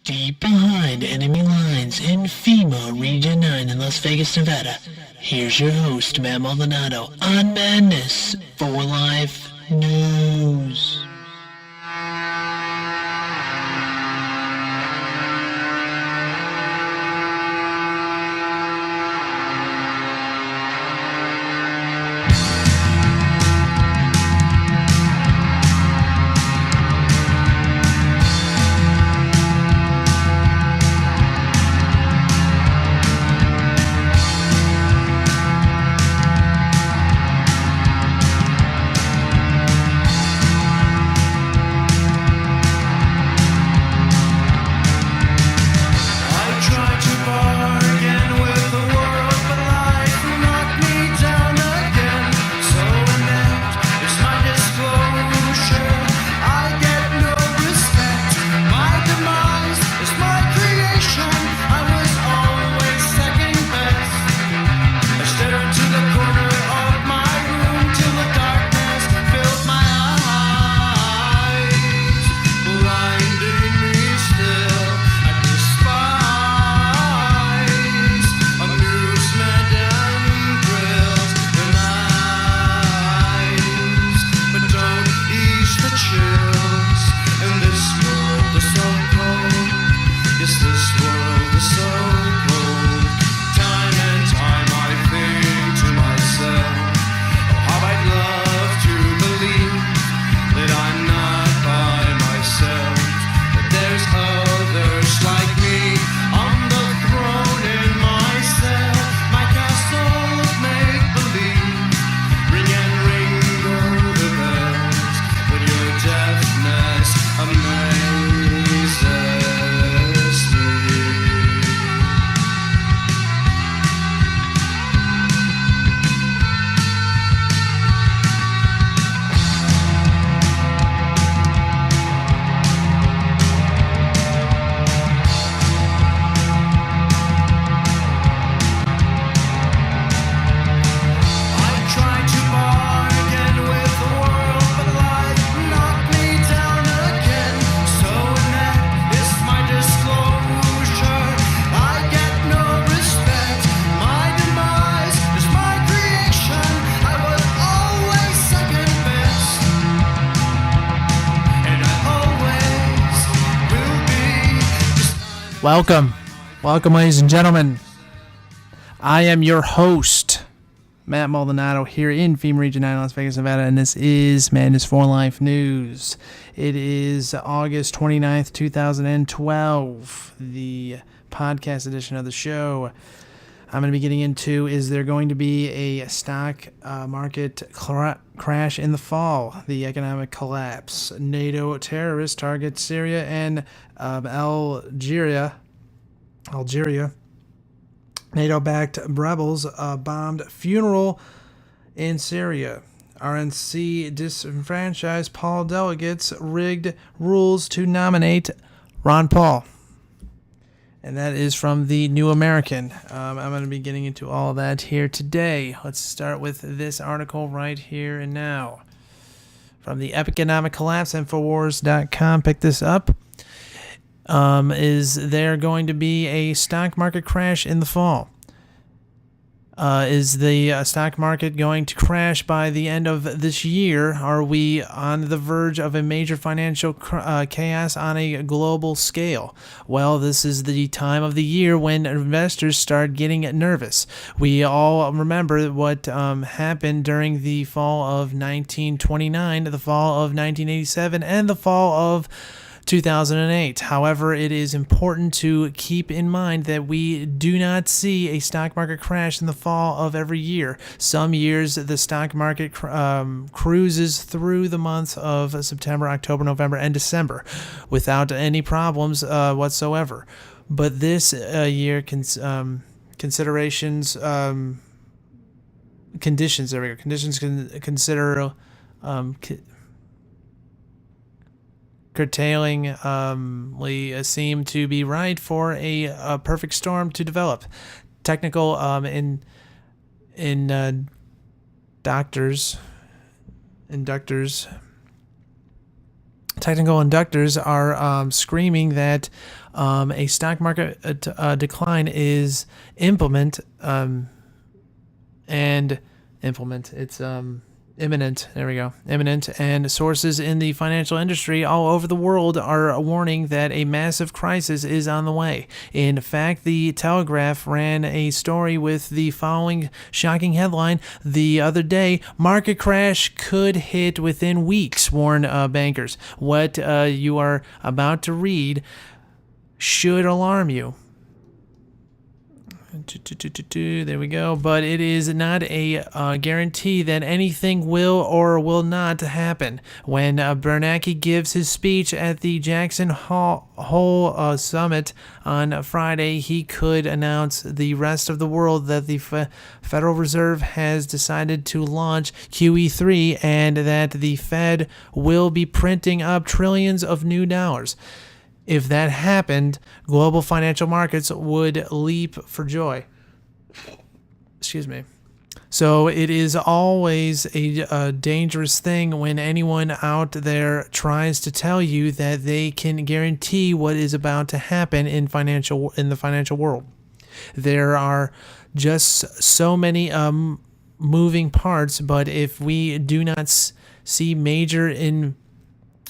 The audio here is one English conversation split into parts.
Deep behind enemy lines in FEMA Region 9 in Las Vegas, Nevada, here's your host, Matt Maldonado, on Madness4life News. Welcome, ladies and gentlemen. I am your host, Matt Maldonado, here in FEMA Region 9, Las Vegas, Nevada, and this is Madness4life News. It is August 29th, 2012, the podcast edition of the show. I'm going to be getting into, is there going to be a stock market crash in the fall? The economic collapse. NATO terrorists target Syria and Algeria. NATO-backed rebels bombed funeral in Syria. RNC disenfranchised Paul delegates, rigged rules to nominate Ron Paul. And that is from the New American. I'm going to be getting into all of that here today. Let's start with this article right here and now. From the Economic Collapse, Infowars.com. Pick this up. Is there going to be a stock market crash in the fall? Is the stock market going to crash by the end of this year? Are we on the verge of a major financial chaos on a global scale? Well, this is the time of the year when investors start getting nervous. We all remember what happened during the fall of 1929, the fall of 1987, and the fall of 2008. However, it is important to keep in mind that we do not see a stock market crash in the fall of every year. Some years, the stock market cruises through the months of September, October, November, and December without any problems whatsoever. But this year, considerations, conditions, there we go. Conditions consider curtailing seem to be right for a perfect storm to develop. Technical inductors technical inductors are screaming that a stock market decline is imminent. It's imminent. There we go. Imminent. And sources in the financial industry all over the world are warning that a massive crisis is on the way. In fact, the Telegraph ran a story with the following shocking headline the other day: market crash could hit within weeks, warn bankers. What you are about to read should alarm you. There we go. But it is not a guarantee that anything will or will not happen. When Bernanke gives his speech at the Jackson Hole Summit on Friday, he could announce the rest of the world that the Federal Reserve has decided to launch QE3 and that the Fed will be printing up trillions of new dollars. If that happened, global financial markets would leap for joy. Excuse me. So it is always a dangerous thing when anyone out there tries to tell you that they can guarantee what is about to happen in the financial world. There are just so many moving parts, but if we do not see major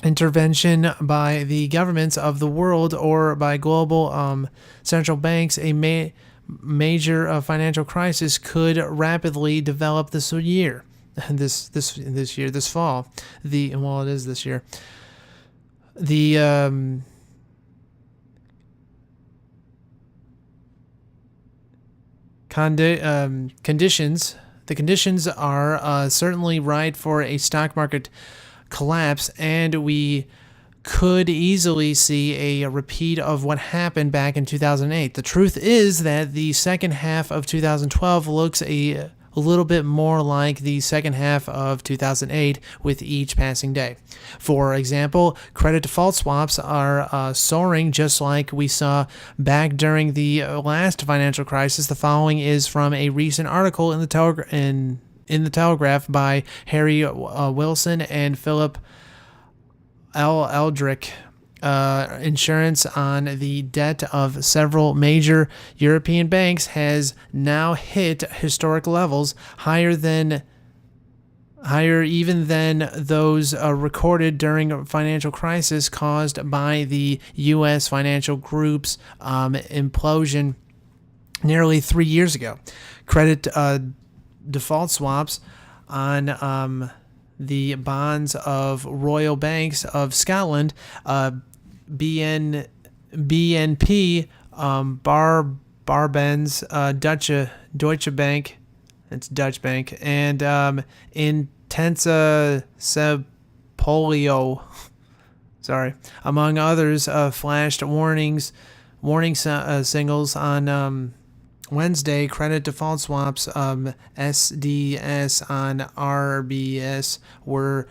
intervention by the governments of the world or by global central banks, a major financial crisis could rapidly develop this year. This fall. It is this year. The conditions are certainly right for a stock market collapse, and we could easily see a repeat of what happened back in 2008. The truth is that the second half of 2012 looks a little bit more like the second half of 2008 with each passing day. For example, credit default swaps are soaring just like we saw back during the last financial crisis. The following is from a recent article in the Telegraph by Harry Wilson and Philip Eldrick. Insurance on the debt of several major European banks has now hit historic levels, higher even than those recorded during a financial crisis caused by the U.S. financial group's implosion nearly 3 years ago. Credit default swaps on the bonds of Royal Banks of Scotland, BNP, Barbens, Deutsche Bank, it's Dutch Bank, and Intensa Polio, among others, flashed warning signals on Wednesday. Credit default swaps SDS on RBS were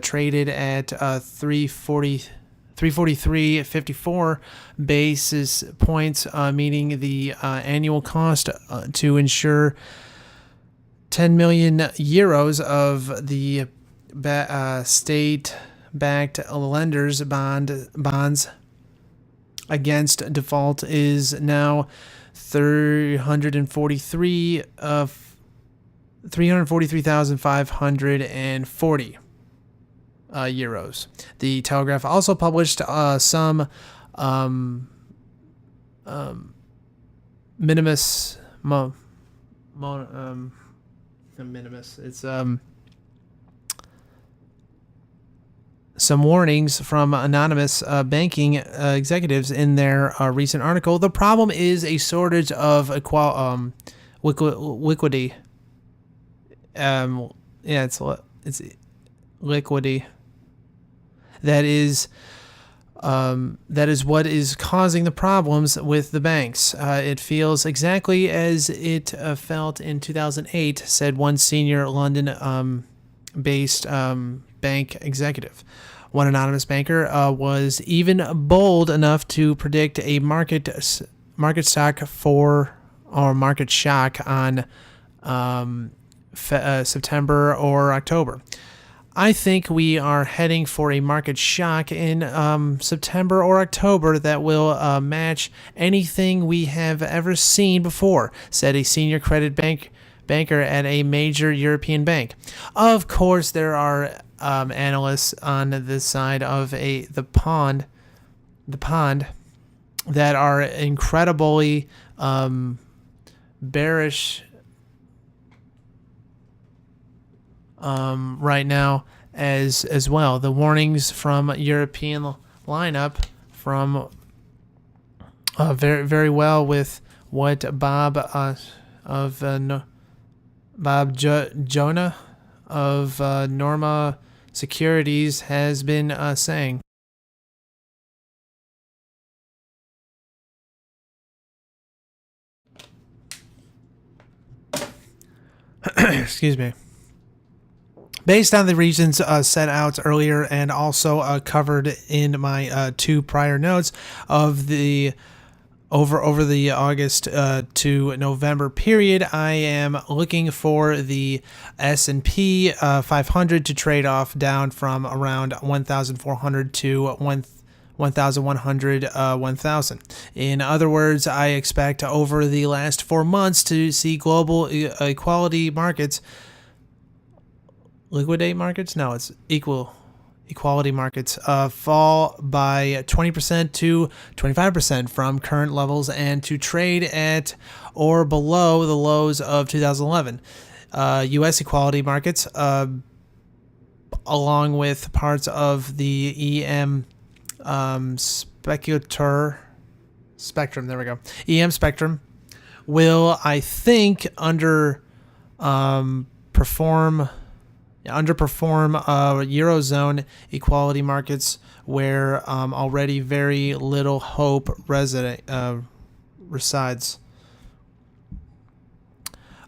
traded at 343.54 basis points, meaning the annual cost to insure 10 million euros of the state-backed lenders bonds against default is now 343,540 euros. The Telegraph also published some minimus. It's some warnings from anonymous banking executives in their recent article. The problem is a shortage of liquidity. It's liquidity. That is what is causing the problems with the banks. It feels exactly as it felt in 2008, said one senior London-based bank executive. One anonymous banker was even bold enough to predict a market shock on September or October. I think we are heading for a market shock in September or October that will match anything we have ever seen before, said a senior credit banker at a major European bank. Of course, there are analysts on this side of the pond that are incredibly bearish right now as well. The warnings from European lineup from very very well with what Bob Jonah of Norma Securities has been saying. Excuse me. Based on the reasons set out earlier and also covered in my two prior notes of the over the August to November period, I am looking for the S&P 500 to trade off down from around 1,400 to 1,100, 1,000. In other words, I expect over the last 4 months to see global equality markets liquidate markets? No, it's equality markets fall by 20% to 25% from current levels and to trade at or below the lows of 2011. U.S. equality markets, along with parts of the EM speculator spectrum, there we go, EM spectrum, will, I think, underperform Eurozone equality markets where already very little hope resides.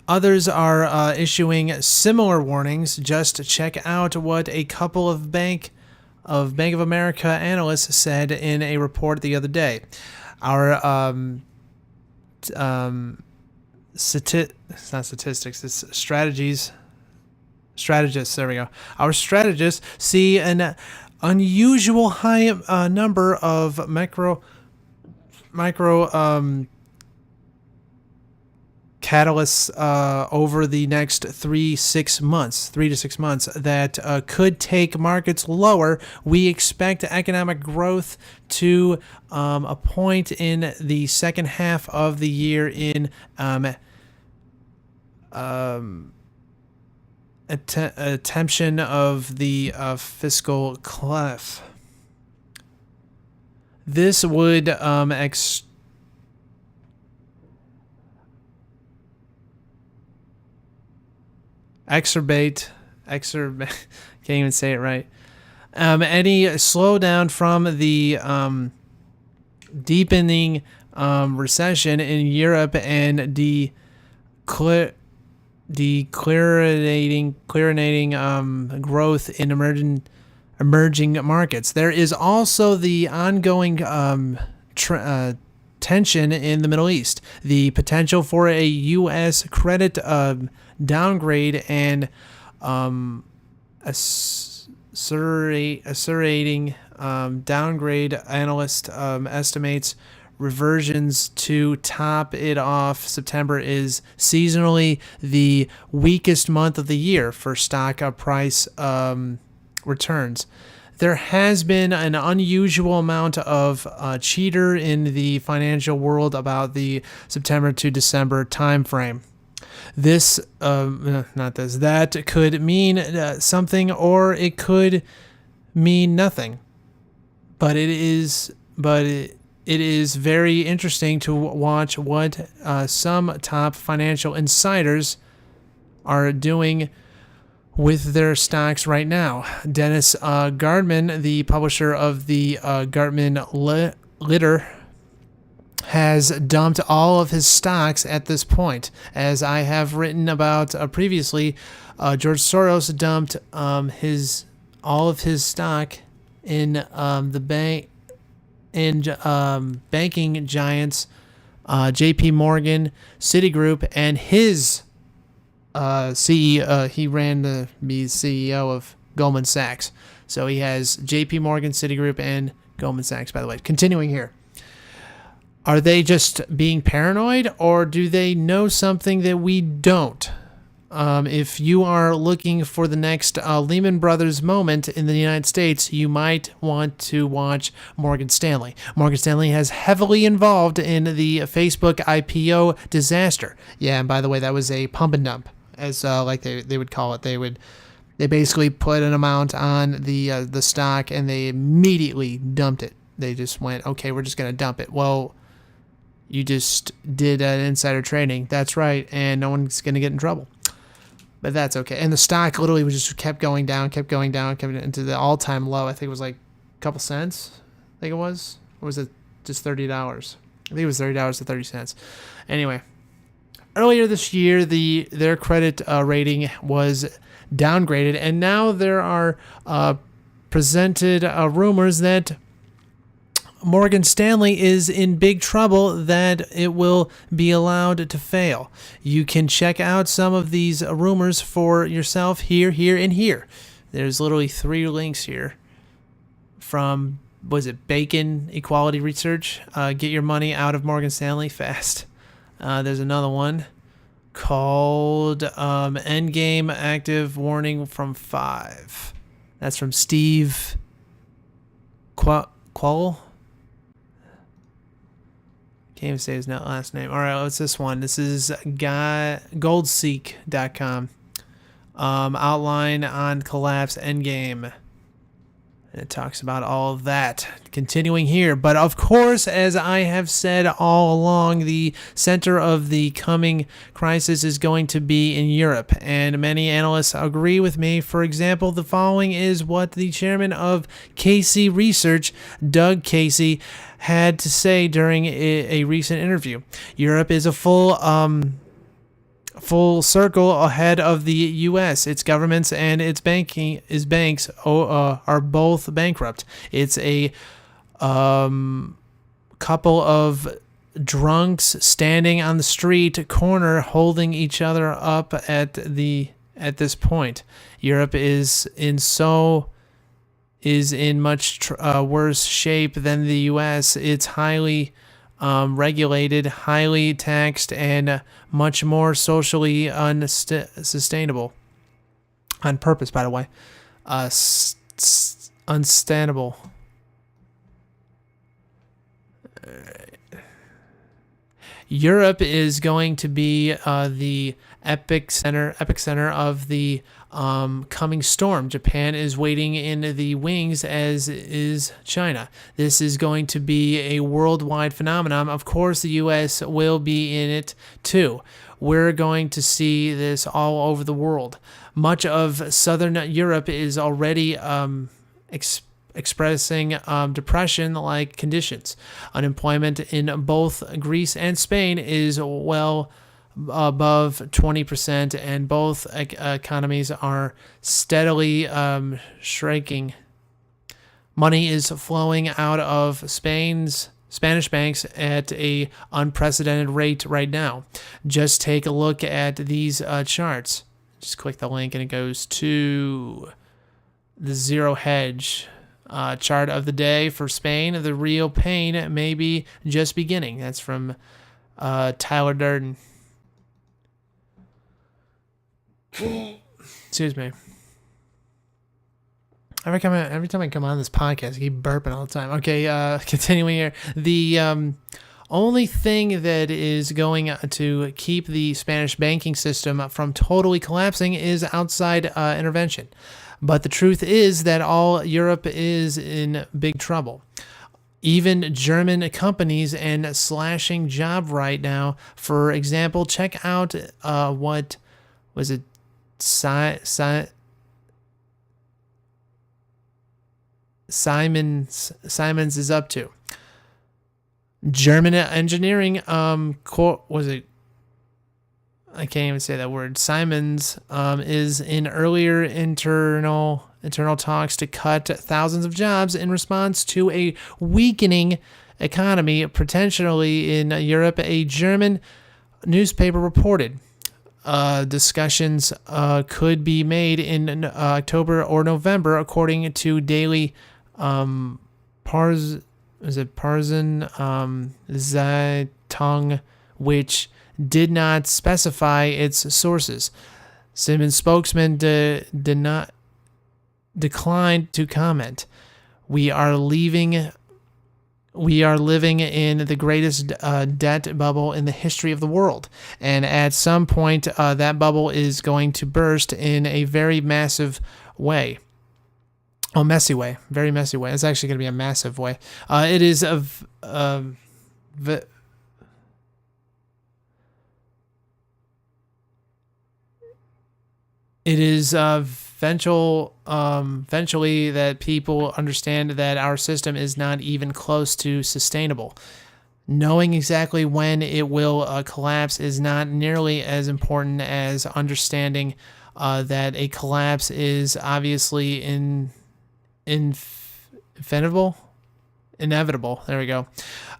Others are issuing similar warnings. Just check out what a couple of Bank of America analysts said in a report the other day. Our it's not statistics, it's strategists, there we go. Our strategists see an unusual high number of micro catalysts over the next 3 to 6 months that could take markets lower. We expect economic growth to a point in the second half of the year in attention of the fiscal cliff. This would exacerbate can't even say it right. Any slowdown from the deepening recession in Europe and declarating growth in emerging markets. There is also the ongoing tension in the Middle East, the potential for a U.S. credit downgrade, and accelerating downgrade. Analyst estimates reversions to top it off. September is seasonally the weakest month of the year for stock price returns. There has been an unusual amount of cheater in the financial world about the September to December timeframe. That could mean something, or it could mean nothing. But it is very interesting to watch what some top financial insiders are doing with their stocks right now. Dennis Gardman, the publisher of the Gardman Litter, has dumped all of his stocks at this point. As I have written about previously, George Soros dumped all of his stock in the bank in banking giants, J.P. Morgan, Citigroup, and his CEO. He ran to be CEO of Goldman Sachs. So he has JP Morgan, Citigroup, and Goldman Sachs, by the way. Continuing here. Are they just being paranoid, or do they know something that we don't? If you are looking for the next Lehman Brothers moment in the United States, you might want to watch Morgan Stanley. Morgan Stanley has heavily involved in the Facebook IPO disaster. Yeah, and by the way, that was a pump and dump, as like they would call it. They basically put an amount on the stock, and they immediately dumped it. They just went, okay, we're just going to dump it. Well, you just did an insider trading. That's right, and no one's going to get in trouble. But that's okay. And the stock literally just kept going down, kept into the all-time low. I think it was like a couple cents, I think it was. Or was it just $30? I think it was $30 to 30 cents. Anyway, earlier this year, their credit rating was downgraded, and now there are presented rumors that Morgan Stanley is in big trouble, that it will be allowed to fail. You can check out some of these rumors for yourself here, and here. There's literally 3 links here from, was it Bacon Equality Research? Get your money out of Morgan Stanley fast. There's another one called Endgame Active Warning from 5. That's from Steve Quall. Can't even say his last name. All right, what's this one? This is goldseek.com. Outline on collapse endgame. And it talks about all of that. Continuing here. But of course, as I have said all along, the center of the coming crisis is going to be in Europe. And many analysts agree with me. For example, the following is what the chairman of Casey Research, Doug Casey, had to say during a recent interview. Europe is a full circle ahead of the U.S. Its governments and its banks are both bankrupt. It's a couple of drunks standing on the street corner holding each other up at this point. Europe is in much worse shape than the U.S. It's highly regulated, highly taxed, and much more socially unsustainable. On purpose, by the way. Unsustainable. Europe is going to be the epicenter of the coming storm. Japan is waiting in the wings, as is China. This is going to be a worldwide phenomenon. Of course, the U.S. will be in it too. We're going to see this all over the world. Much of Southern Europe is already expressing depression-like conditions. Unemployment in both Greece and Spain is well above 20%, and both economies are steadily shrinking. Money is flowing out of Spanish banks at a unprecedented rate right now. Just take a look at these charts. Just click the link and it goes to the zero hedge chart of the day for Spain. The real pain may be just beginning. That's from Tyler Durden. Excuse me. Every time I come on this podcast, I keep burping all the time. Okay, continuing here. The only thing that is going to keep the Spanish banking system from totally collapsing is outside intervention. But the truth is that all Europe is in big trouble. Even German companies and slashing job right now. For example, check out what was it? Siemens is up to. German engineering was it? I can't even say that word. Siemens is in earlier internal talks to cut thousands of jobs in response to a weakening economy potentially in Europe. A German newspaper reported. discussions could be made in October or November, according to Daily Parson Zeitung, which did not specify its sources. Simmons' spokesman declined to comment. We are living in the greatest debt bubble in the history of the world. And at some point, that bubble is going to burst in a very massive way. Oh, messy way. Very messy way. It's actually going to be a massive way. It is eventually that people understand that our system is not even close to sustainable. Knowing exactly when it will collapse is not nearly as important as understanding that a collapse is obviously inevitable. There we go.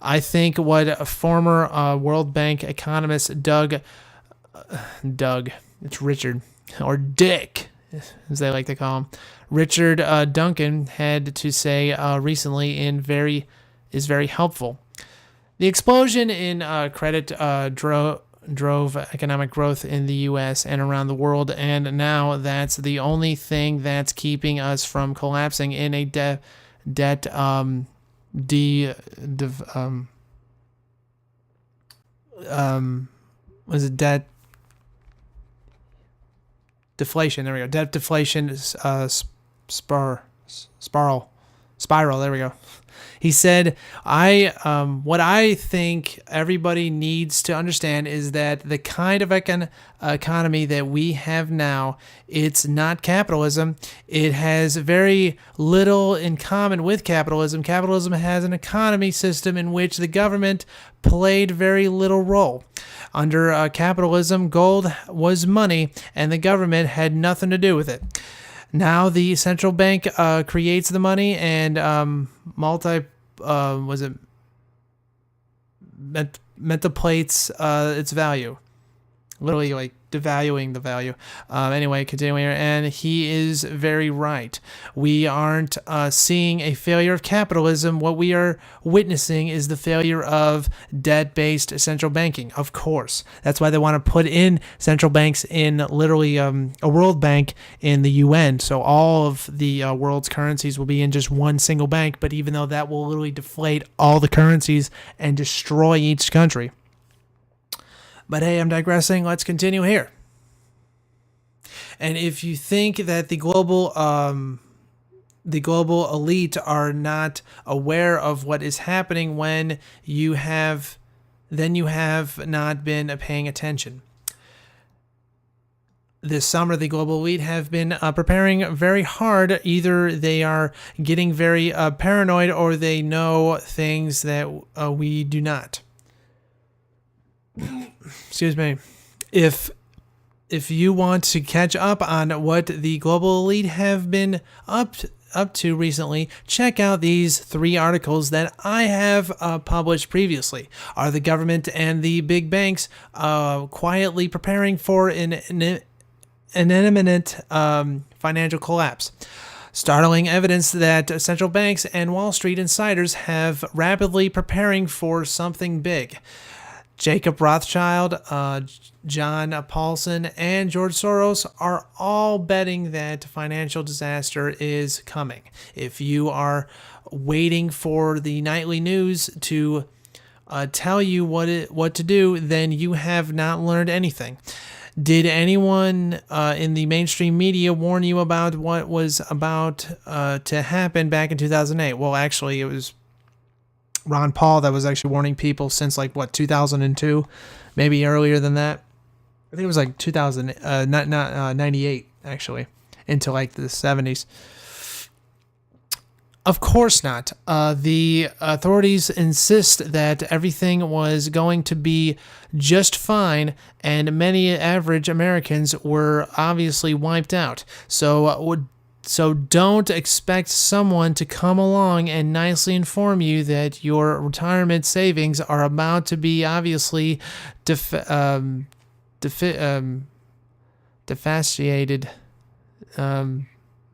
I think what former World Bank economist Doug, it's Richard, or Dick, as they like to call him, Richard Duncan had to say recently is very helpful. The explosion in credit drove economic growth in the U.S. and around the world, and now that's the only thing that's keeping us from collapsing in a debt deflation. There we go. Debt deflation spiral. There we go. He said, what I think everybody needs to understand is that the kind of economy that we have now, it's not capitalism. It has very little in common with capitalism. Capitalism has an economy system in which the government played very little role. Under capitalism, gold was money, and the government had nothing to do with it. Now the central bank creates the money and multiplies its value. Literally, like, devaluing the value. Anyway, continuing here, and he is very right. We aren't seeing a failure of capitalism. What we are witnessing is the failure of debt-based central banking, of course. That's why they want to put in central banks in literally a world bank in the UN. So all of the world's currencies will be in just one single bank, but even though that will literally deflate all the currencies and destroy each country. But hey, I'm digressing. Let's continue here. And if you think that the global elite are not aware of what is happening, then you have not been paying attention. This summer, the global elite have been preparing very hard. Either they are getting very paranoid, or they know things that we do not. Excuse me. If you want to catch up on what the global elite have been up to recently, check out these 3 articles that I have published previously. Are the government and the big banks quietly preparing for an imminent financial collapse? Startling evidence that central banks and Wall Street insiders have rapidly preparing for something big. Jacob Rothschild, John Paulson, and George Soros are all betting that financial disaster is coming. If you are waiting for the nightly news to tell you what to do, then you have not learned anything. Did anyone in the mainstream media warn you about what was about to happen back in 2008? Well, actually, it was Ron Paul that was actually warning people since 2002, maybe earlier than that. I think it was 98 actually, into the 70s. Of course not. The authorities insist that everything was going to be just fine, and many average Americans were obviously wiped out. So don't expect someone to come along and nicely inform you that your retirement savings are about to be obviously defaciated,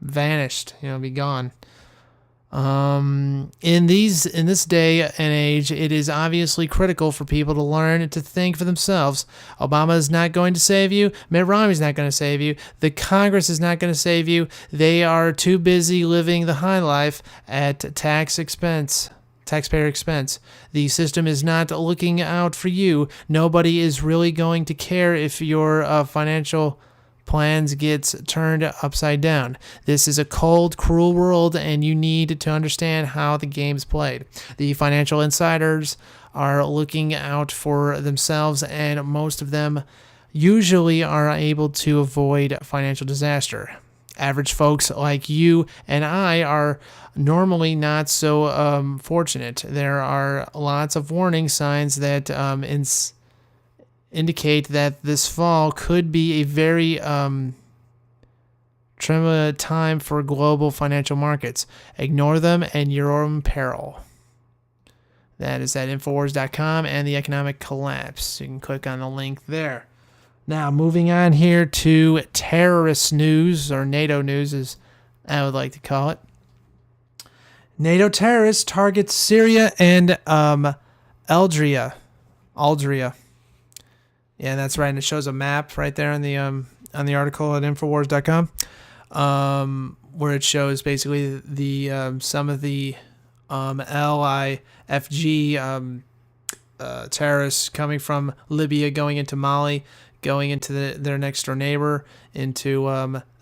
vanished, be gone. In this day and age, it is obviously critical for people to learn to think for themselves. Obama is not going to save you. Mitt Romney is not going to save you. The Congress is not going to save you. They are too busy living the high life at taxpayer expense. The system is not looking out for you. Nobody is really going to care if your financial plans gets turned upside down. This is a cold, cruel world, and you need to understand how the game's played. The financial insiders are looking out for themselves, and most of them usually are able to avoid financial disaster. Average folks like you and I are normally not so fortunate. There are lots of warning signs that indicate that this fall could be a very tremendous time for global financial markets. Ignore them and your own peril. That is at Infowars.com and the economic collapse. You can click on the link there. Now, moving on here to terrorist news, or NATO news as I would like to call it. NATO terrorists target Syria and Algeria. Yeah, that's right, and it shows a map right there on the article at Infowars.com, where it shows basically the some of the LIFG terrorists coming from Libya, going into Mali, going into their next door neighbor, into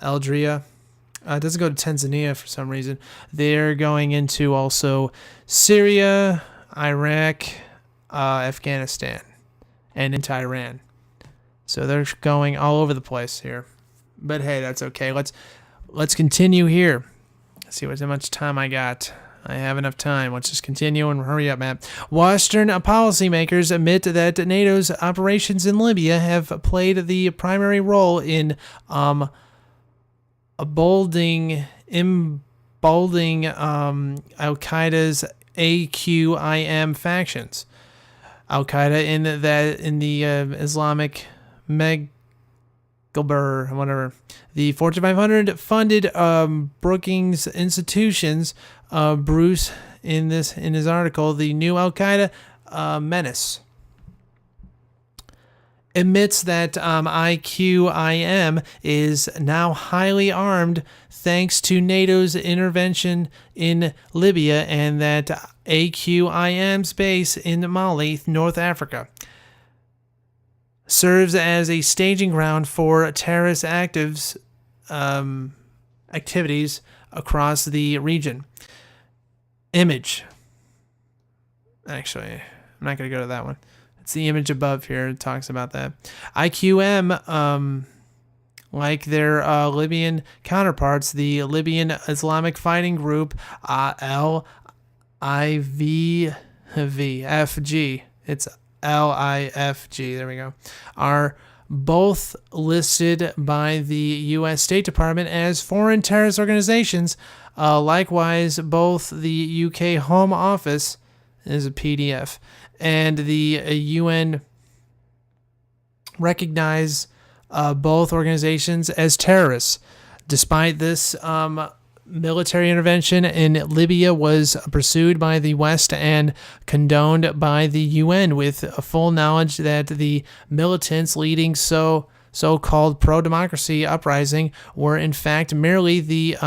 Algeria. It doesn't go to Tanzania for some reason. They're going into also Syria, Iraq, Afghanistan, and into Iran. So they're going all over the place here. But hey, that's okay. Let's continue here. Let's see how much time I got. I have enough time. Let's just continue and hurry up, man. Western policymakers admit that NATO's operations in Libya have played the primary role in emboldening Al-Qaeda's AQIM factions. Al-Qaeda in the Islamic Megalber, whatever. The Fortune 500 funded Brookings institutions. Bruce in his article, the new Al-Qaeda menace, admits that IQIM is now highly armed thanks to NATO's intervention in Libya, and that AQIM's base in Mali, North Africa, serves as a staging ground for terrorist activities across the region. Image. Actually, I'm not going to go to that one. It's the image above here. It talks about that. IQM, like their Libyan counterparts, the Libyan Islamic Fighting Group, LIVFG. It's LIFG. There we go. Are both listed by the U.S. State Department as foreign terrorist organizations. Likewise, both the UK Home Office is a PDF, and the UN recognize both organizations as terrorists. Despite this, military intervention in Libya was pursued by the West and condoned by the UN, with full knowledge that the militants leading so-called pro-democracy uprising were in fact merely the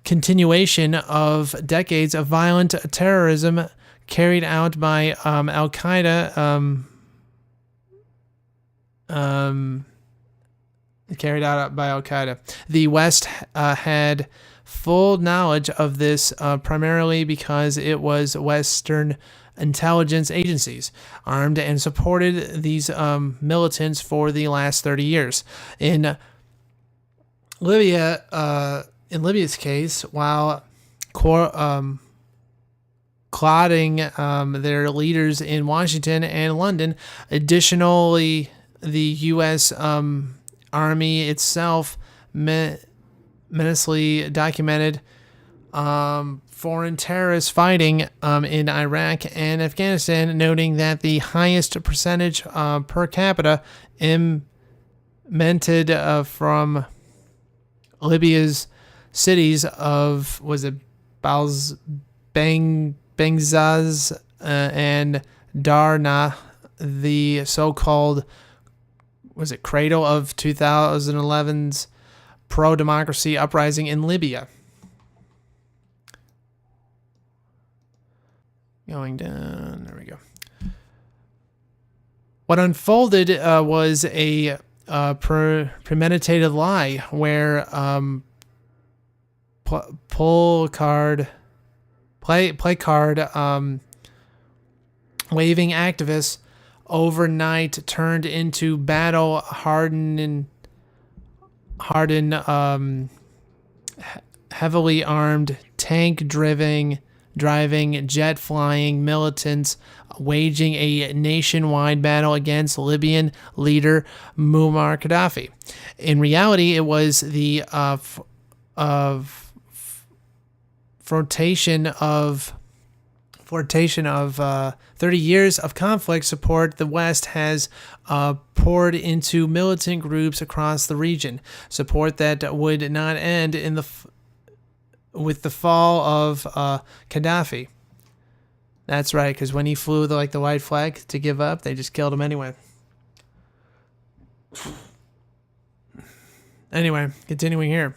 continuation of decades of violent terrorism carried out by Al-Qaeda. The West had full knowledge of this, primarily because it was Western intelligence agencies armed and supported these militants for the last 30 years. In Libya's case, while clouding their leaders in Washington and London, additionally, the U.S. Army itself menacingly documented foreign terrorists fighting in Iraq and Afghanistan, noting that the highest percentage per capita implemented from Libya's cities of, Benghazi and Darna, the so-called cradle of 2011's pro-democracy uprising in Libya. Going down, there we go. What unfolded was a premeditated lie where play card waving activists overnight turned into battle hardened heavily armed tank driving jet flying militants waging a nationwide battle against Libyan leader Muammar Gaddafi. In reality, it was the flirtation of 30 years of conflict support the West has poured into militant groups across the region. Support that would not end with the fall of Gaddafi. That's right, because when he flew the white flag to give up, they just killed him anyway. Anyway, continuing here.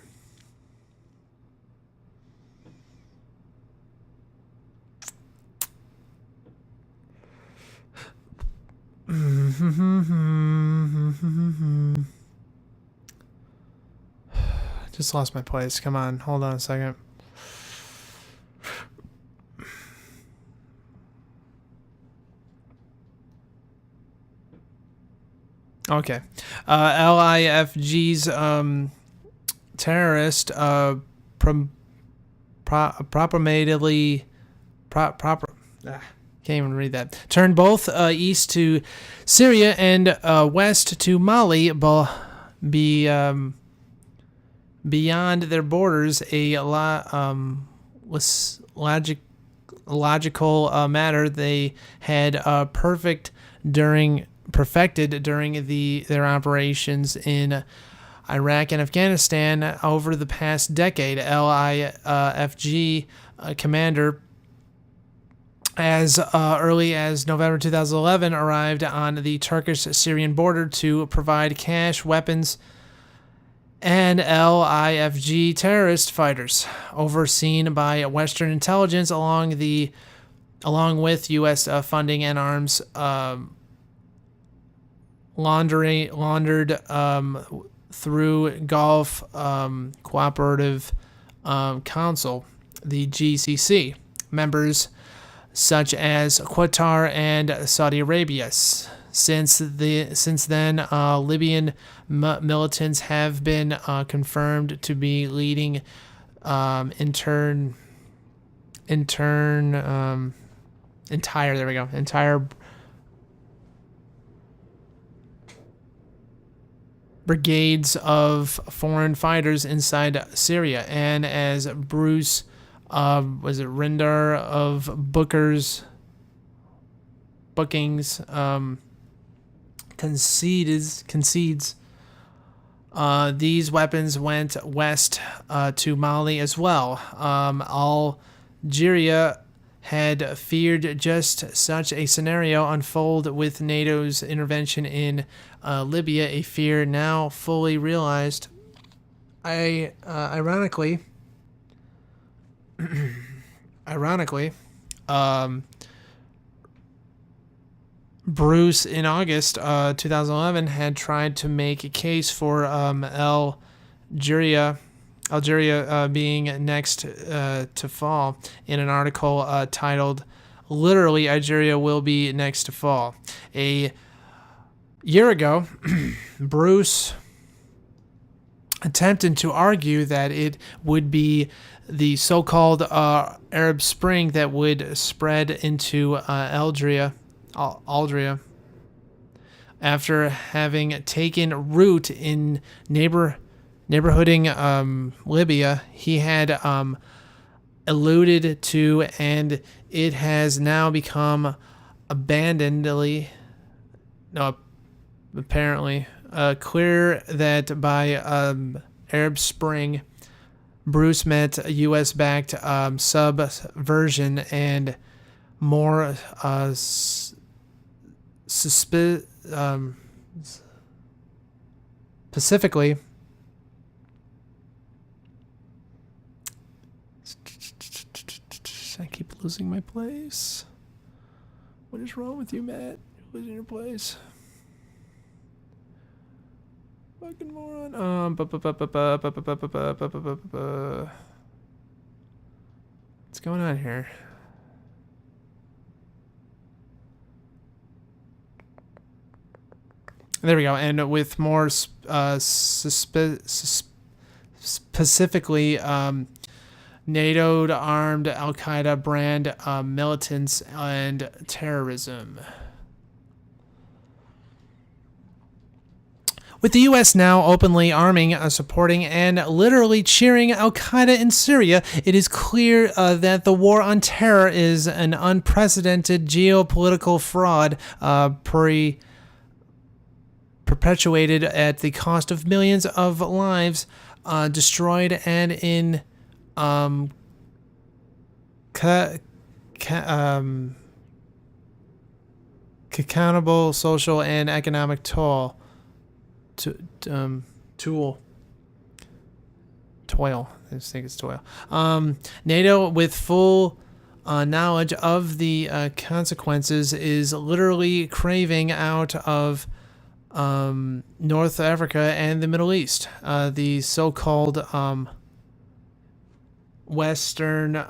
Just lost my place. Come on, hold on a second. Okay. LIFG's terrorist can't even read that. Turned both east to Syria and west to Mali, beyond their borders. A logical matter they had perfected during their operations in Iraq and Afghanistan over the past decade. LIFG commander, as early as November 2011, arrived on the Turkish-Syrian border to provide cash, weapons, and LIFG terrorist fighters, overseen by Western intelligence, along with U.S. funding and arms laundered through Gulf Cooperative Council, the GCC, members such as Qatar and Saudi Arabia. Since then, Libyan militants have been confirmed to be leading entire brigades of foreign fighters inside Syria. And as Bruce Rindar of Bookings concedes these weapons went west to Mali as well. Algeria had feared just such a scenario unfold with NATO's intervention in Libya, a fear now fully realized. Ironically, Bruce, in August 2011, had tried to make a case for Algeria being next to fall in an article titled, literally, Algeria will be next to fall. A year ago, Bruce attempted to argue that it would be the so-called Arab Spring that would spread into Algeria, after having taken root in neighborhooding Libya. He had alluded to, and it has now become abandonedly, no, apparently, clear that by Arab Spring, Bruce met a U.S.-backed subversion and more specifically I keep losing my place. What is wrong with you, Matt? You're losing your place. Fucking moron. What's going on here? There we go. And with more specifically, NATO armed Al-Qaeda brand militants and terrorism. With the U.S. now openly arming, supporting, and literally cheering Al-Qaeda in Syria, it is clear that the war on terror is an unprecedented geopolitical fraud perpetuated at the cost of millions of lives destroyed and in accountable social and economic toil. I just think it's toil. NATO, with full knowledge of the consequences, is literally craving out of North Africa and the Middle East. The so-called Western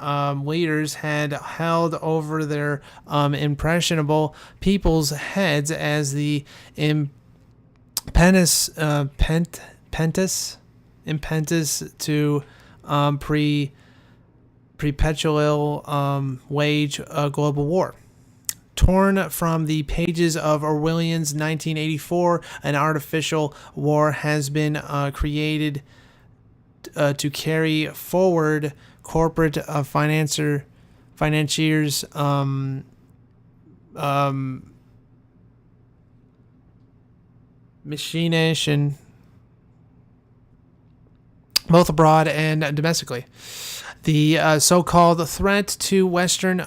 leaders had held over their impressionable people's heads as the impetus to perpetual wage a global war. Torn from the pages of Orwellian's 1984, an artificial war has been created to carry forward corporate financiers machination both abroad and domestically. The so-called threat to Western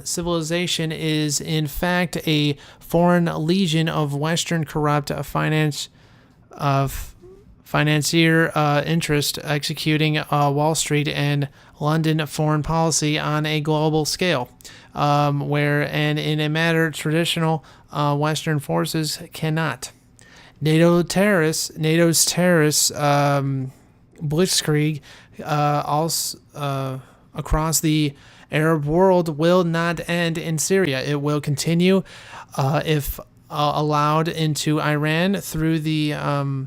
civilization is, in fact, a foreign legion of Western corrupt financier interest executing Wall Street and London foreign policy on a global scale, where and in a matter traditional Western forces cannot. NATO's terrorists blitzkrieg also across the Arab world will not end in Syria. It will continue if allowed into Iran through the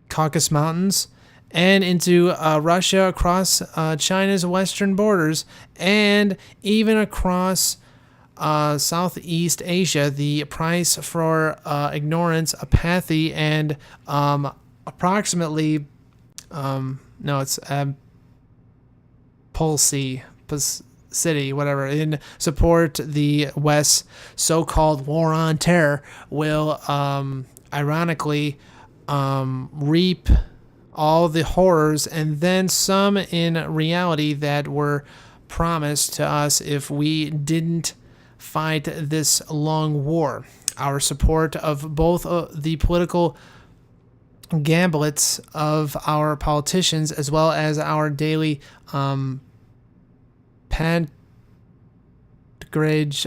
Caucasus Mountains and into Russia across China's western borders and even across Southeast Asia. The price for ignorance, apathy, and approximately Pulse City, whatever, in support the West's so-called war on terror will ironically reap all the horrors and then some in reality that were promised to us if we didn't fight this long war. Our support of both the political gamblets of our politicians as well as our daily patronage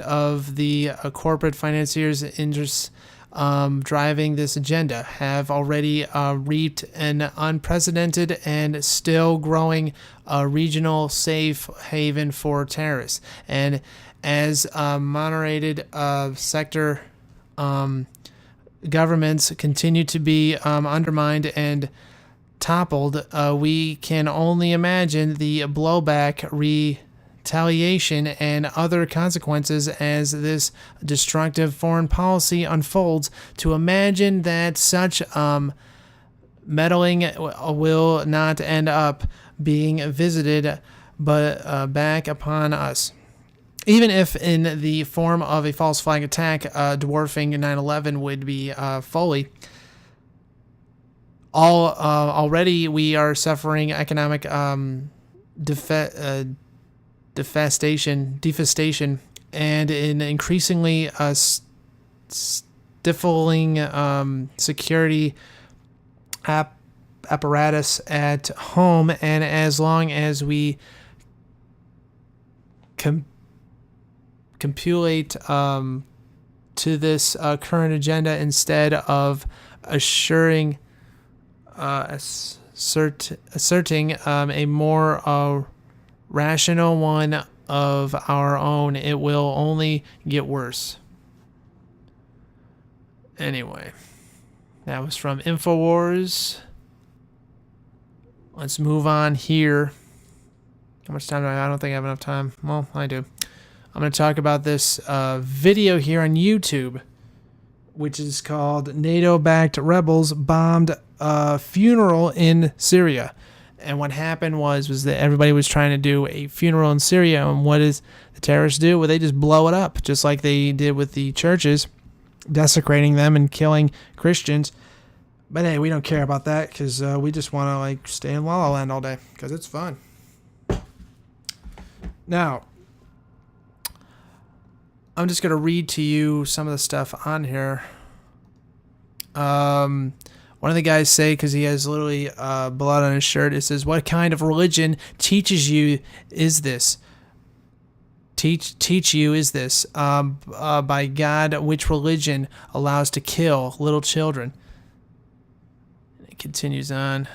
of the corporate financiers' interests driving this agenda have already reaped an unprecedented and still growing regional safe haven for terrorists. And as moderated sector governments continue to be undermined and toppled, we can only imagine the blowback, retaliation, and other consequences as this destructive foreign policy unfolds. To imagine that such meddling will not end up being visited back upon us. Even if in the form of a false flag attack, dwarfing 9/11 would be folly. Already we are suffering economic defastation, and an increasingly stifling security apparatus at home. And as long as we compulate to this current agenda instead of asserting a more rational one of our own, it will only get worse. Anyway, that was from InfoWars. Let's move on here. How much time do I don't think I have enough time. Well, I do. I'm going to talk about this video here on YouTube, which is called NATO-backed rebels bombed a funeral in Syria. And what happened was that everybody was trying to do a funeral in Syria. And what does the terrorists do? Well, they just blow it up, just like they did with the churches, desecrating them and killing Christians. But hey, we don't care about that because we just want to stay in La La Land all day because it's fun. Now, I'm just going to read to you some of the stuff on here. One of the guys say, because he has literally blood on his shirt, it says, "What kind of religion teaches you is this? Teach you is this? By God, which religion allows to kill little children?" And it continues on.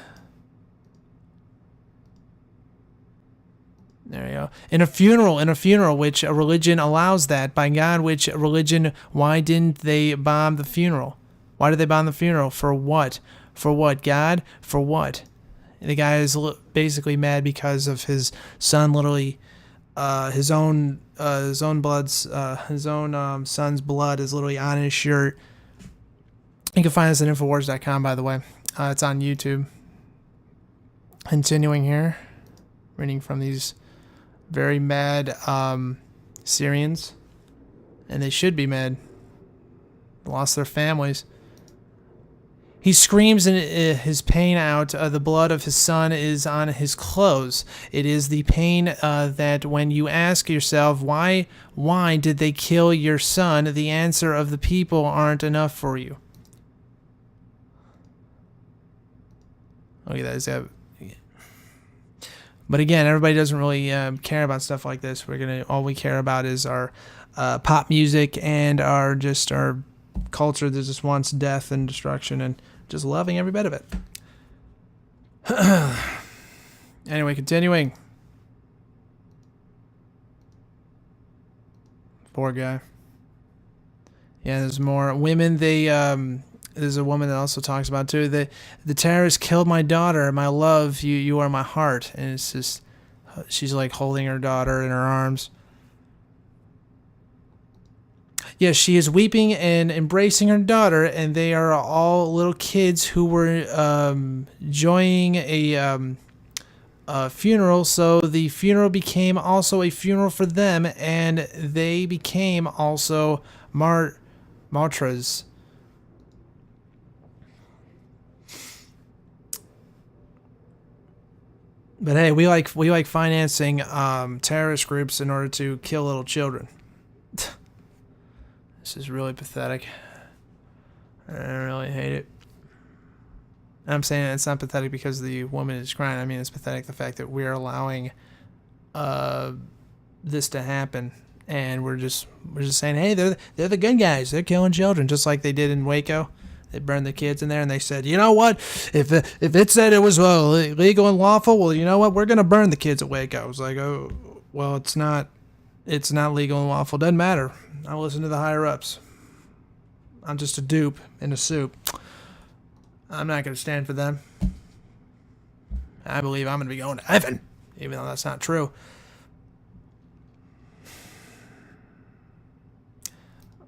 There you go. In a funeral, which a religion allows that? By God, which religion? Why didn't they bomb the funeral? Why did they bomb the funeral? For what? For what? God? For what? The guy is basically mad because of his son. Literally, his own son's blood is literally on his shirt. You can find this at Infowars.com, by the way. It's on YouTube. Continuing here, reading from these very mad Syrians, and they should be mad. They lost their families. He screams in his pain out. The blood of his son is on his clothes. It is the pain that when you ask yourself, why did they kill your son? The answer of the people aren't enough for you. Look at that. But again, everybody doesn't really care about stuff like this. All we care about is our pop music and our culture that just wants death and destruction and just loving every bit of it. Anyway, continuing. Poor guy. Yeah, there's more women. There's a woman that also talks about too. The terrorists killed my daughter, my love. You are my heart. And it's just, she's holding her daughter in her arms. Yes, she is weeping and embracing her daughter, and they are all little kids who were enjoying a funeral. So the funeral became also a funeral for them, and they became also martyrs. But hey, we like financing terrorist groups in order to kill little children. This is really pathetic. I really hate it. And I'm saying it's not pathetic because the woman is crying. I mean, it's pathetic the fact that we're allowing this to happen, and we're just saying, hey, they're the good guys. They're killing children, just like they did in Waco. They burned the kids in there, and they said, you know what? If it said it was legal and lawful, well, you know what? We're gonna burn the kids at Waco. I was like, oh, well, it's not legal and lawful. Doesn't matter. I listen to the higher ups. I'm just a dupe in a soup. I'm not gonna stand for them. I believe I'm gonna be going to heaven, even though that's not true.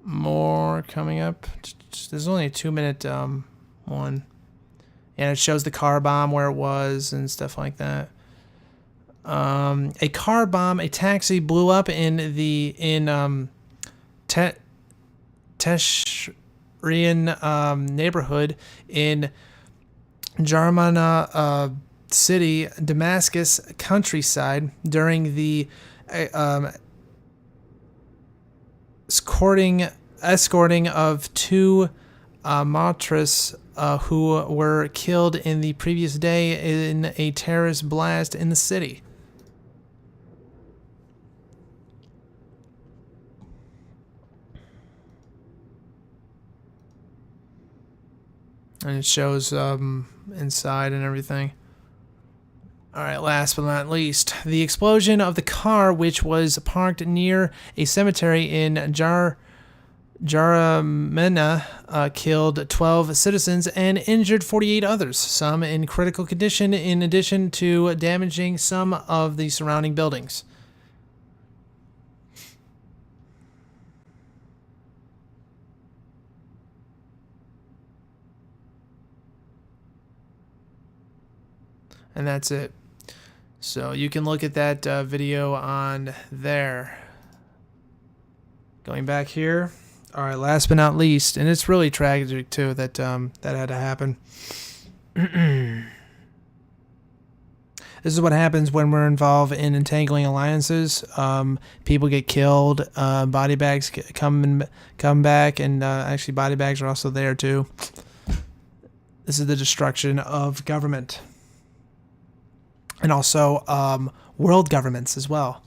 More coming up. There's only a 2-minute one. And it shows the car bomb where it was and stuff like that. A car bomb, a taxi blew up in Teshrian neighborhood in Jarmana city, Damascus countryside during the escorting of two Matras who were killed in the previous day in a terrorist blast in the city. And it shows inside and everything. All right, last but not least, the explosion of the car, which was parked near a cemetery in Jaramena, killed 12 citizens and injured 48 others, some in critical condition, in addition to damaging some of the surrounding buildings. And that's it. So you can look at that video on there. Going back here. All right, last but not least, and it's really tragic too that that had to happen. This is what happens when we're involved in entangling alliances. People get killed. Body bags come back, and actually body bags are also there too. This is the destruction of government. And also world governments as well.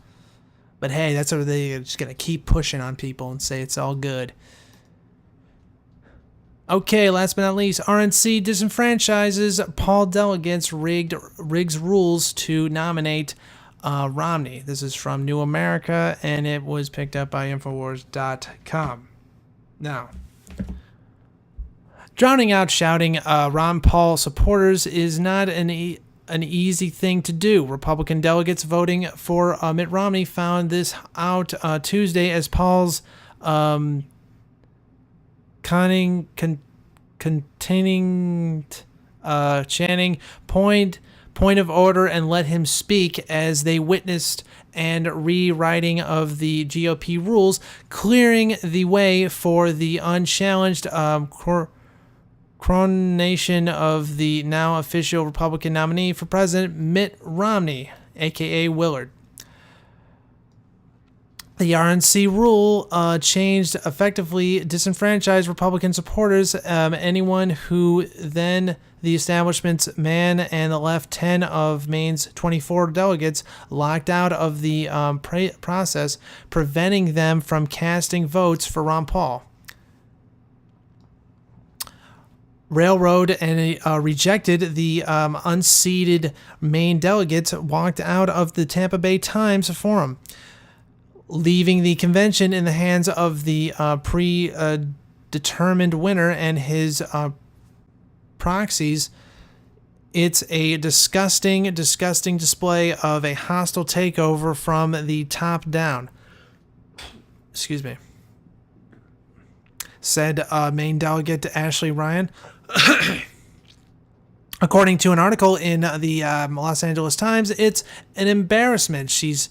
But hey, that's what they're just going to keep pushing on people and say it's all good. Okay, last but not least, RNC disenfranchises Paul delegates rigs rules to nominate Romney. This is from New America, and it was picked up by Infowars.com. Now, drowning out shouting Ron Paul supporters is not an easy thing to do. Republican delegates voting for Mitt Romney found this out Tuesday as Paul's chanting point of order and let him speak as they witnessed and rewriting of the GOP rules, clearing the way for the unchallenged coronation of the now official Republican nominee for president, Mitt Romney, a.k.a. Willard. The RNC rule changed effectively disenfranchised Republican supporters, anyone who then the establishment's man and left 10 of Maine's 24 delegates locked out of the process, preventing them from casting votes for Ron Paul. Railroad and rejected the unseated Maine delegates walked out of the Tampa Bay Times Forum, leaving the convention in the hands of the predetermined winner and his proxies. It's a disgusting display of a hostile takeover from the top down. Excuse me. Said Maine delegate Ashley Ryan. According to an article in the Los Angeles Times, it's an embarrassment. She's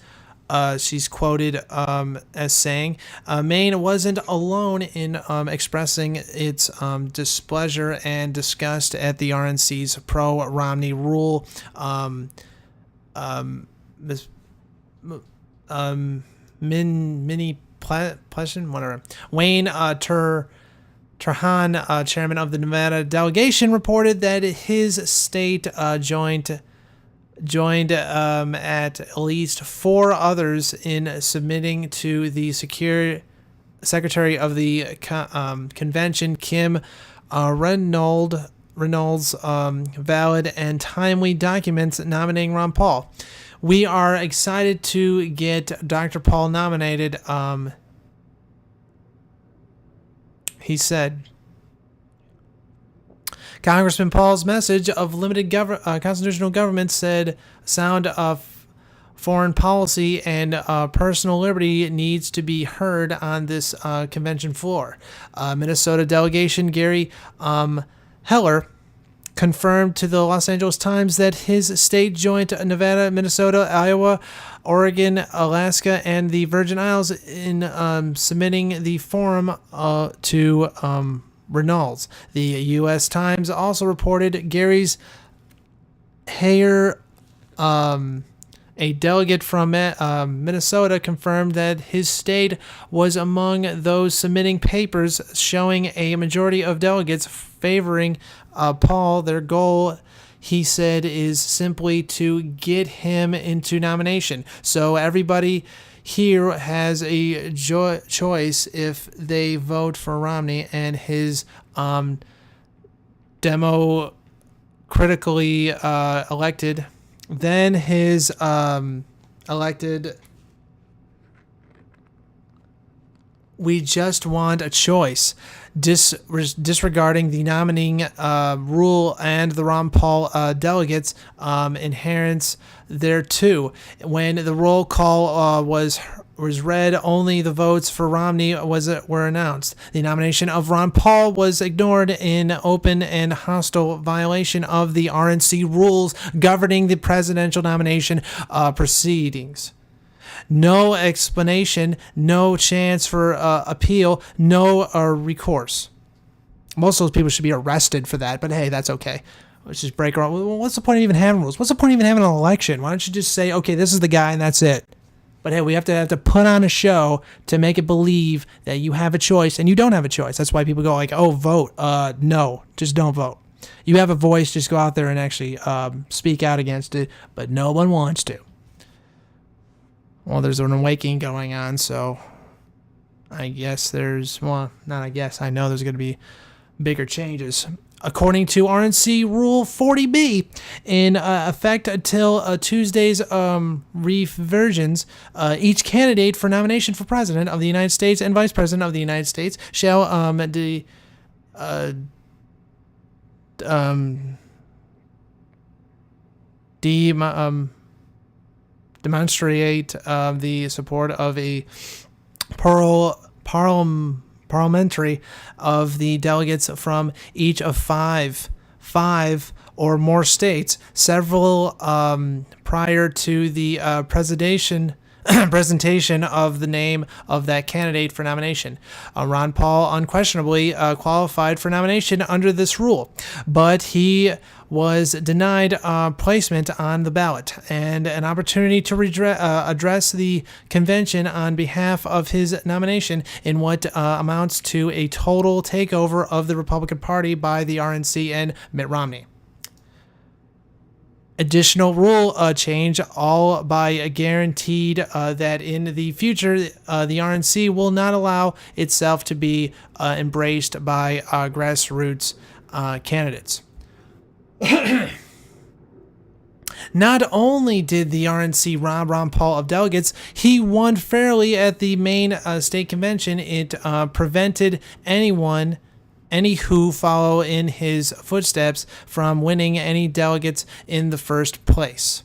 quoted as saying, Maine wasn't alone in expressing its displeasure and disgust at the RNC's pro-Romney rule. Mini Pleasant, whatever. Wayne Turhan, chairman of the Nevada delegation, reported that his state joined at least 4 others in submitting to the Secretary of the Convention, Kim Reynolds, valid and timely documents nominating Ron Paul. We are excited to get Dr. Paul nominated, he said. Congressman Paul's message of limited constitutional government said sound of foreign policy and personal liberty needs to be heard on this convention floor. Minnesota delegation Gary Heller confirmed to the Los Angeles Times that his state joined Nevada, Minnesota, Iowa, Oregon, Alaska, and the Virgin Isles in submitting the form to Reynolds. The U.S. Times also reported Gary's Hayer, a delegate from Minnesota, confirmed that his state was among those submitting papers showing a majority of delegates favoring Paul. Their goal, he said, is simply to get him into nomination. So everybody here has a choice if they vote for Romney and his democratically elected, then his elected. We just want a choice, disregarding the nominating rule and the Ron Paul delegates inherent thereto. When the roll call was read, only the votes for Romney were announced. The nomination of Ron Paul was ignored in open and hostile violation of the RNC rules governing the presidential nomination proceedings. No explanation, no chance for appeal, no recourse. Most of those people should be arrested for that, but hey, that's okay. Let's just break our. What's the point of even having rules? What's the point of even having an election? Why don't you just say, okay, this is the guy and that's it? But hey, we have to put on a show to make it believe that you have a choice and you don't have a choice. That's why people go like, oh, vote. No, just don't vote. You have a voice, just go out there and actually speak out against it, but no one wants to. Well, there's an awakening going on, so I guess I know there's going to be bigger changes. According to RNC Rule 40B, in effect until Tuesday's reversions, each candidate for nomination for President of the United States and Vice President of the United States shall demonstrate the support of a parliamentary of the delegates from each of five or more states, several prior to the presentation of the name of that candidate for nomination. Ron Paul unquestionably qualified for nomination under this rule, but he was denied placement on the ballot and an opportunity to address the convention on behalf of his nomination in what amounts to a total takeover of the Republican Party by the RNC and Mitt Romney. Additional rule change, all by guaranteed that in the future the RNC will not allow itself to be embraced by grassroots candidates. Not only did the RNC rob Ron Paul of delegates, he won fairly at the main state convention. It prevented any who follow in his footsteps from winning any delegates in the first place.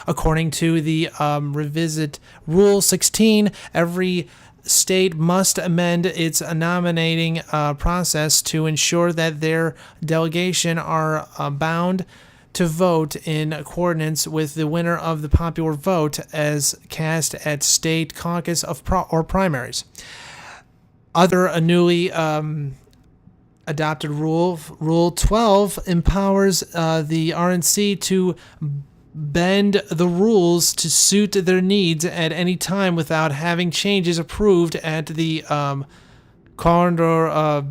According to the revisit Rule 16, every state must amend its nominating process to ensure that their delegation are bound to vote in accordance with the winner of the popular vote as cast at state caucus or primaries. Other newly adopted Rule 12 empowers the RNC to bend the rules to suit their needs at any time without having changes approved at the calendar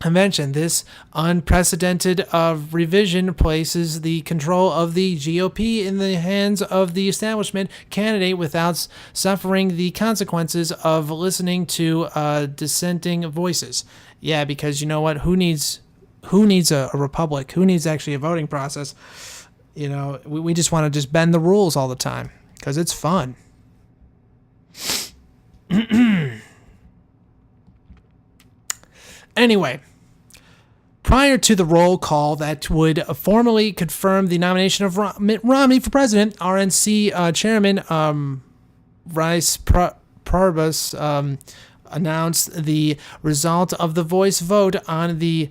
convention. This unprecedented revision places the control of the GOP in the hands of the establishment candidate without suffering the consequences of listening to dissenting voices. Yeah, because you know what? Who needs a republic? Who needs actually a voting process? You know, we just want to just bend the rules all the time because it's fun. Anyway, prior to the roll call that would formally confirm the nomination of Mitt Romney for president, RNC Chairman Rice Parbus announced the result of the voice vote on the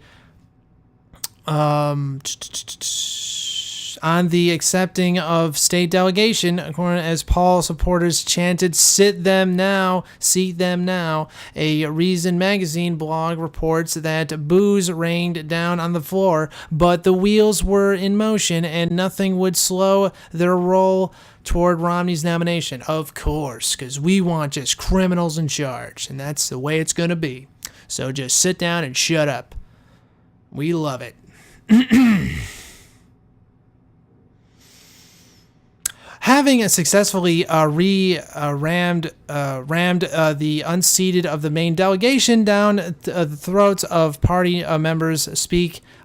on the accepting of state delegation, as Paul supporters chanted, "Sit them now, seat them now." A Reason magazine blog reports that boos rained down on the floor, but the wheels were in motion and nothing would slow their roll toward Romney's nomination. Of course, because we want just criminals in charge, and that's the way it's going to be. So just sit down and shut up. We love it. Having successfully rammed the unseated of the main delegation down the throats of party members,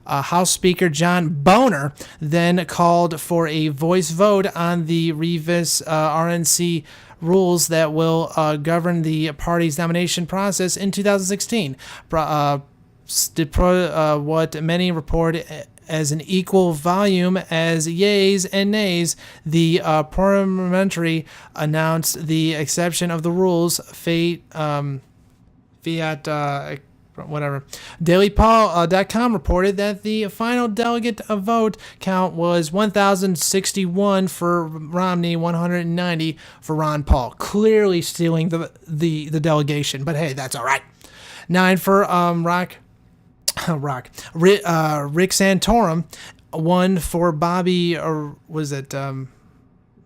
House Speaker John Boehner then called for a voice vote on the revised RNC rules that will govern the party's nomination process in 2016. What many report as an equal volume as yeas and nays, the parliamentary announced the exception of the rules. DailyPaul.com reported that the final delegate vote count was 1,061 for Romney, 190 for Ron Paul, clearly stealing the delegation. But hey, that's all right. 9 for Rick Santorum, 1 for Bobby, or was it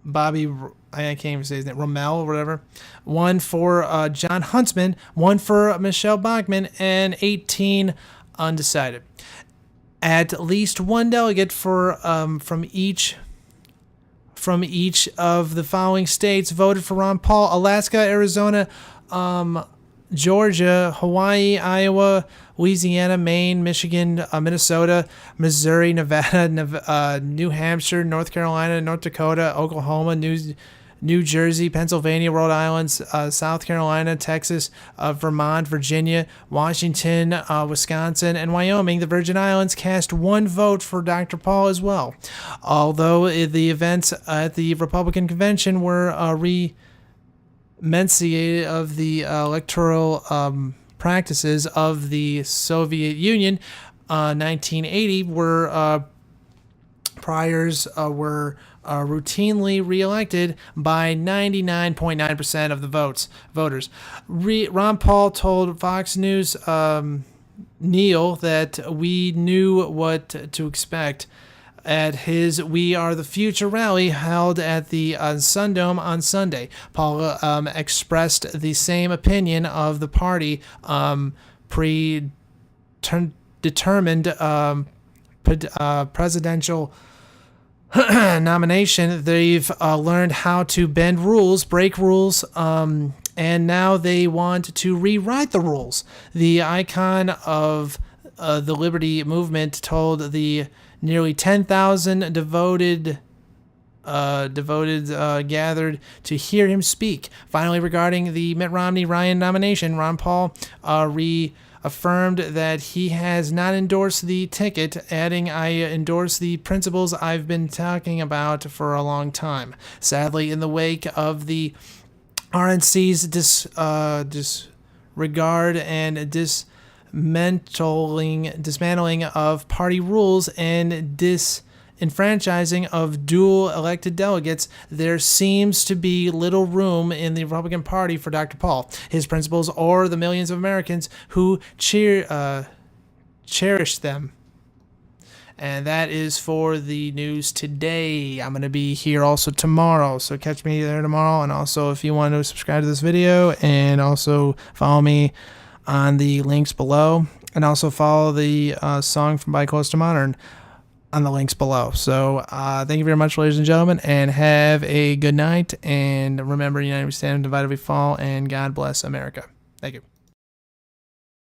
Bobby? I can't even say his name. Rommel or whatever. 1 for John Huntsman, 1 for Michelle Bachmann, and 18 undecided. At least one delegate from each of the following states voted for Ron Paul: Alaska, Arizona, Georgia, Hawaii, Iowa, Louisiana, Maine, Michigan, Minnesota, Missouri, Nevada, New Hampshire, North Carolina, North Dakota, Oklahoma, New Jersey, Pennsylvania, Rhode Island, South Carolina, Texas, Vermont, Virginia, Washington, Wisconsin, and Wyoming. The Virgin Islands cast 1 vote for Dr. Paul as well. Although the events at the Republican convention were enunciated of the electoral practices of the Soviet Union, 1980, where priors were routinely reelected by 99.9% of the voters. Ron Paul told Fox News Neil that we knew what to expect at his "We Are the Future" rally held at the Sundome on Sunday. Paul expressed the same opinion of the party predetermined presidential nomination. They've learned how to bend rules, break rules, and now they want to rewrite the rules. The icon of the Liberty Movement told the nearly 10,000 devoted gathered to hear him speak. Finally, regarding the Mitt Romney-Ryan nomination, Ron Paul reaffirmed that he has not endorsed the ticket, adding, "I endorse the principles I've been talking about for a long time." Sadly, in the wake of the RNC's disregard and dismantling of party rules and disenfranchising of dual elected delegates, there seems to be little room in the Republican Party for Dr. Paul, his principles, or the millions of Americans who cherish them. And that is for the news today. I'm going to be here also tomorrow, so catch me there tomorrow. And also, if you want to subscribe to this video, and also follow me on the links below, and also follow the song from By Close to Modern on the links below. So thank you very much, ladies and gentlemen, and have a good night. And remember, united we stand, divided we fall, and God bless America. Thank you.